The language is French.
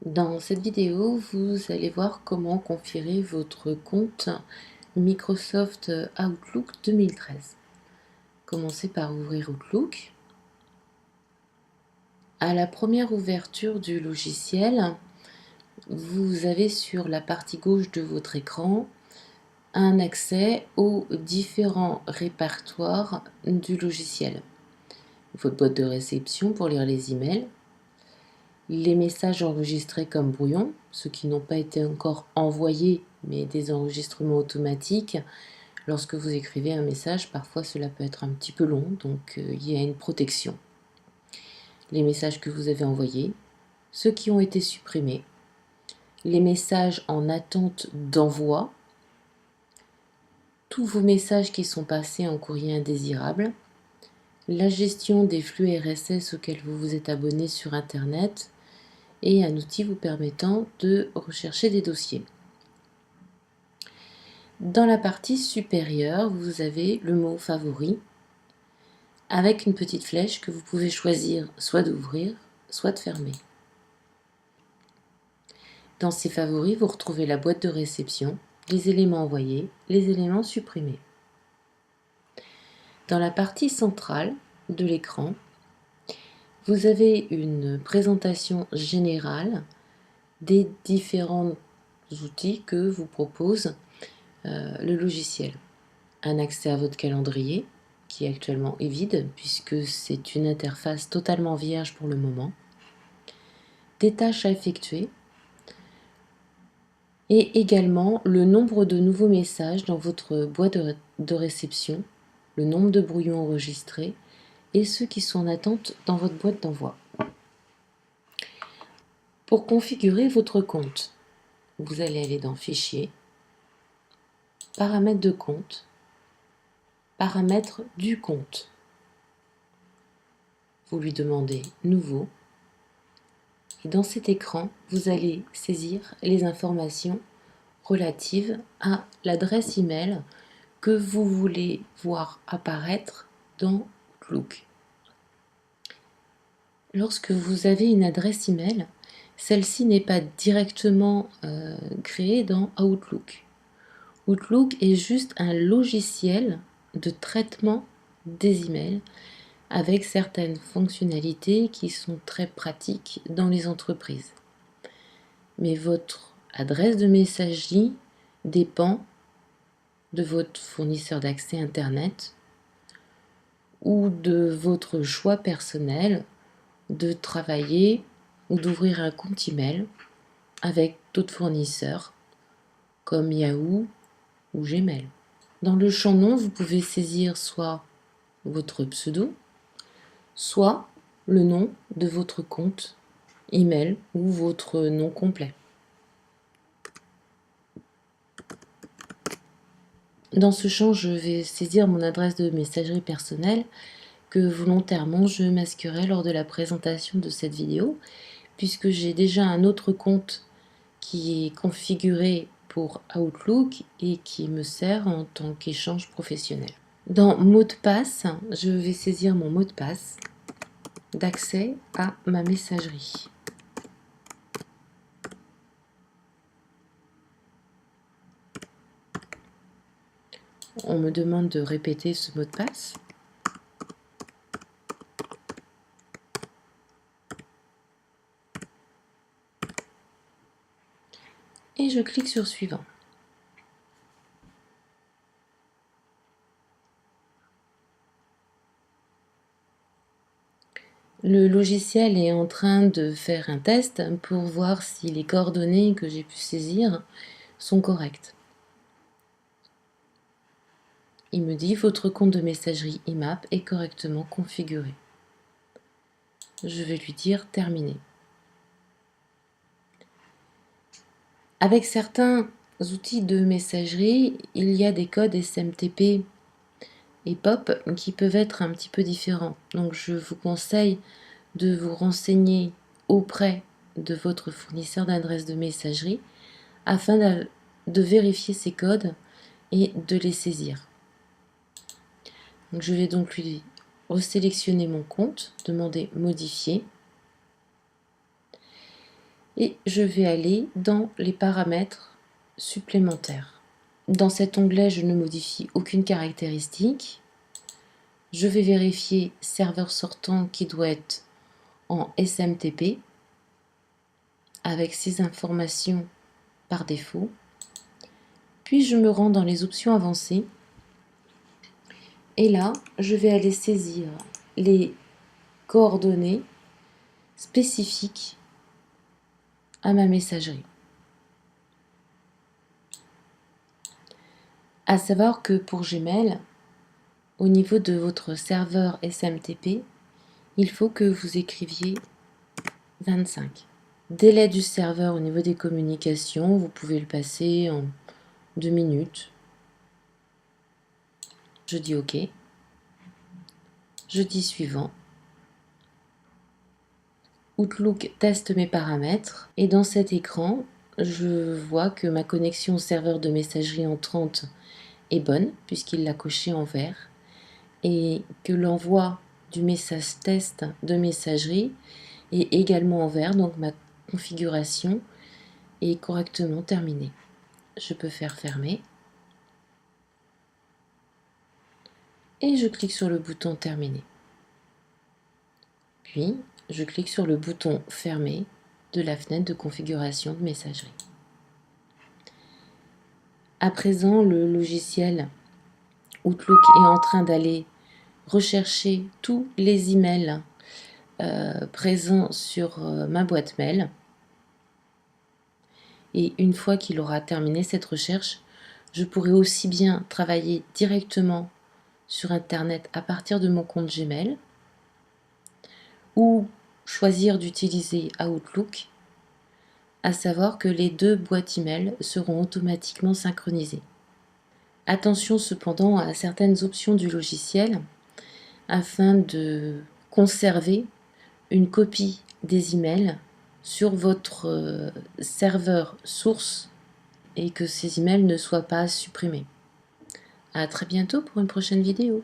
Dans cette vidéo, vous allez voir comment configurer votre compte Microsoft Outlook 2013. Commencez par ouvrir Outlook. À la première ouverture du logiciel, vous avez sur la partie gauche de votre écran un accès aux différents répertoires du logiciel. Votre boîte de réception pour lire les emails, les messages enregistrés comme brouillon, ceux qui n'ont pas été encore envoyés, mais des enregistrements automatiques. Lorsque vous écrivez un message, parfois cela peut être un petit peu long, donc il y a une protection. Les messages que vous avez envoyés, ceux qui ont été supprimés, les messages en attente d'envoi, tous vos messages qui sont passés en courrier indésirable, la gestion des flux RSS auxquels vous vous êtes abonné sur Internet, et un outil vous permettant de rechercher des dossiers. Dans la partie supérieure, vous avez le mot favori avec une petite flèche que vous pouvez choisir soit d'ouvrir, soit de fermer. Dans ces favoris, vous retrouvez la boîte de réception, les éléments envoyés, les éléments supprimés. Dans la partie centrale de l'écran, vous avez une présentation générale des différents outils que vous propose le logiciel. Un accès à votre calendrier, qui actuellement est vide, puisque c'est une interface totalement vierge pour le moment. Des tâches à effectuer, et également le nombre de nouveaux messages dans votre boîte de réception, le nombre de brouillons enregistrés, et ceux qui sont en attente dans votre boîte d'envoi. Pour configurer votre compte, vous allez aller dans Fichier, Paramètres de compte, Paramètres du compte. Vous lui demandez Nouveau. Et dans cet écran, vous allez saisir les informations relatives à l'adresse email que vous voulez voir apparaître dans Outlook. Lorsque vous avez une adresse email, celle-ci n'est pas directement créée dans Outlook. Outlook est juste un logiciel de traitement des emails avec certaines fonctionnalités qui sont très pratiques dans les entreprises. Mais votre adresse de messagerie dépend de votre fournisseur d'accès Internet ou de votre choix personnel de travailler ou d'ouvrir un compte email avec d'autres fournisseurs comme Yahoo ou Gmail. Dans le champ nom, vous pouvez saisir soit votre pseudo, soit le nom de votre compte email ou votre nom complet. Dans ce champ, je vais saisir mon adresse de messagerie personnelle que volontairement je masquerai lors de la présentation de cette vidéo, puisque j'ai déjà un autre compte qui est configuré pour Outlook et qui me sert en tant qu'échange professionnel. Dans mot de passe, je vais saisir mon mot de passe d'accès à ma messagerie. On me demande de répéter ce mot de passe. Et je clique sur Suivant. Le logiciel est en train de faire un test pour voir si les coordonnées que j'ai pu saisir sont correctes. Il me dit « Votre compte de messagerie IMAP est correctement configuré ». Je vais lui dire « Terminé ». Avec certains outils de messagerie, il y a des codes SMTP et POP qui peuvent être un petit peu différents. Donc je vous conseille de vous renseigner auprès de votre fournisseur d'adresse de messagerie afin de vérifier ces codes et de les saisir. Donc je vais donc lui resélectionner mon compte, demander modifier. et je vais aller dans les paramètres supplémentaires. Dans cet onglet, je ne modifie aucune caractéristique. Je vais vérifier serveur sortant qui doit être en SMTP avec ces informations par défaut. Puis je me rends dans les options avancées et là, je vais aller saisir les coordonnées spécifiques à ma messagerie. À savoir que pour Gmail, au niveau de votre serveur SMTP, il faut que vous écriviez 25. Délai du serveur au niveau des communications, vous pouvez le passer en 2 minutes. Je dis OK. Je dis suivant. Outlook teste mes paramètres et dans cet écran, je vois que ma connexion au serveur de messagerie entrante est bonne puisqu'il l'a coché en vert et que l'envoi du message test de messagerie est également en vert, donc ma configuration est correctement terminée. Je peux faire fermer et je clique sur le bouton terminer. Puis je clique sur le bouton fermer de la fenêtre de configuration de messagerie. À présent, le logiciel Outlook est en train d'aller rechercher tous les emails présents sur ma boîte mail. Et une fois qu'il aura terminé cette recherche, je pourrai aussi bien travailler directement sur Internet à partir de mon compte Gmail ou choisir d'utiliser Outlook, à savoir que les deux boîtes email seront automatiquement synchronisées. Attention cependant à certaines options du logiciel afin de conserver une copie des emails sur votre serveur source et que ces emails ne soient pas supprimés. À très bientôt pour une prochaine vidéo.